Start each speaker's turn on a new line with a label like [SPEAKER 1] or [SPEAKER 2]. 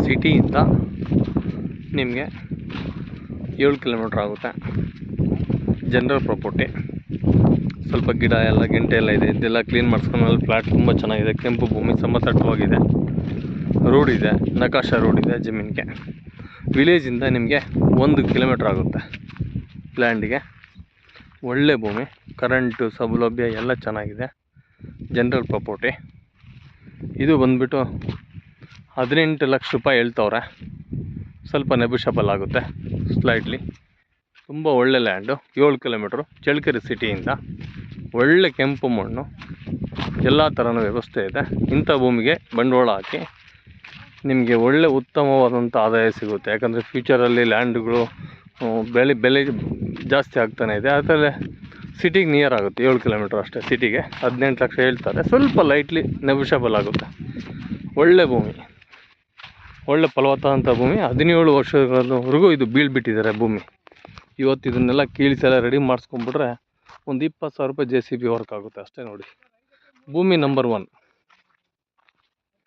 [SPEAKER 1] ಸಿಟಿಯಿಂದ ನಿಮಗೆ 7 ಕಿಲೋಮೀಟ್ರ್ ಆಗುತ್ತೆ. General property. ಸ್ವಲ್ಪ ಗಿಡ ಎಲ್ಲ ಗೆಂಟೆ ಎಲ್ಲ ಇದೆ, ಇದೆಲ್ಲ ಕ್ಲೀನ್ ಮಾಡಿಸ್ಕೊಂಡ್ಮೇಲೆ ಫ್ಲ್ಯಾಟ್ ತುಂಬ ಚೆನ್ನಾಗಿದೆ. ಕೆಂಪು ಭೂಮಿ, ಸಮತಟ್ಟವಾಗಿದೆ. ರೋಡ್ ಇದೆ, ನಕಾಶ ರೋಡ್ ಇದೆ ಜಮೀನಿಗೆ. ವಿಲೇಜಿಂದ ನಿಮಗೆ 1 ಕಿಲೋಮೀಟ್ರ್ ಆಗುತ್ತೆ ಲ್ಯಾಂಡಿಗೆ. ಒಳ್ಳೆ ಭೂಮಿ, ಕರೆಂಟು ಸೌಲಭ್ಯ ಎಲ್ಲ ಚೆನ್ನಾಗಿದೆ. General property. ಇದು ಬಂದುಬಿಟ್ಟು 18 ಲಕ್ಷ ರೂಪಾಯಿ ಹೇಳ್ತವ್ರೆ. ಸ್ವಲ್ಪ ನೆಗೋಷಿಯಬಲ್ ಆಗುತ್ತೆ ಸ್ಲೈಟ್ಲಿ. ತುಂಬ ಒಳ್ಳೆ ಲ್ಯಾಂಡು. 7 ಕಿಲೋಮೀಟ್ರು ಚಳ್ಳಕೆರೆ ಸಿಟಿಯಿಂದ. ಒಳ್ಳೆ ಕೆಂಪು ಮಣ್ಣು, ಎಲ್ಲ ಥರನೂ ವ್ಯವಸ್ಥೆ ಇದೆ. ಇಂಥ ಭೂಮಿಗೆ ಬಂಡವಾಳ ಹಾಕಿ ನಿಮಗೆ ಒಳ್ಳೆ ಉತ್ತಮವಾದಂಥ ಆದಾಯ ಸಿಗುತ್ತೆ. ಯಾಕಂದರೆ ಫ್ಯೂಚರಲ್ಲಿ ಲ್ಯಾಂಡ್ಗಳು ಬೆಲೆ ಜಾಸ್ತಿ ಆಗ್ತಾನೆ ಇದೆ. ಅದರಲ್ಲೇ ಸಿಟಿಗೆ ನಿಯರ್ ಆಗುತ್ತೆ. 7 ಕಿಲೋಮೀಟ್ರ್ ಅಷ್ಟೇ ಸಿಟಿಗೆ. 18 ಲಕ್ಷ ಹೇಳ್ತಾರೆ, ಸ್ವಲ್ಪ ಲೈಟ್ಲಿ ನೆಗೋಷಿಯಬಲ್ ಆಗುತ್ತೆ. ಒಳ್ಳೆ ಭೂಮಿ, ಒಳ್ಳೆ ಫಲವತ್ತಾದಂಥ ಭೂಮಿ. 17 ವರ್ಷಗಳವರೆಗೂ ಇದು ಬೀಳ್ಬಿಟ್ಟಿದ್ದಾರೆ ಭೂಮಿ. ಇವತ್ತು ಇದನ್ನೆಲ್ಲ ಕೀಳಿಸೆಲ್ಲ ರೆಡಿ ಮಾಡಿಸ್ಕೊಂಡ್ಬಿಟ್ರೆ ಒಂದು 20,000 ರೂಪಾಯಿ JCB ವರ್ಕ್ ಆಗುತ್ತೆ ಅಷ್ಟೇ ನೋಡಿ. ಭೂಮಿ ನಂಬರ್ 1.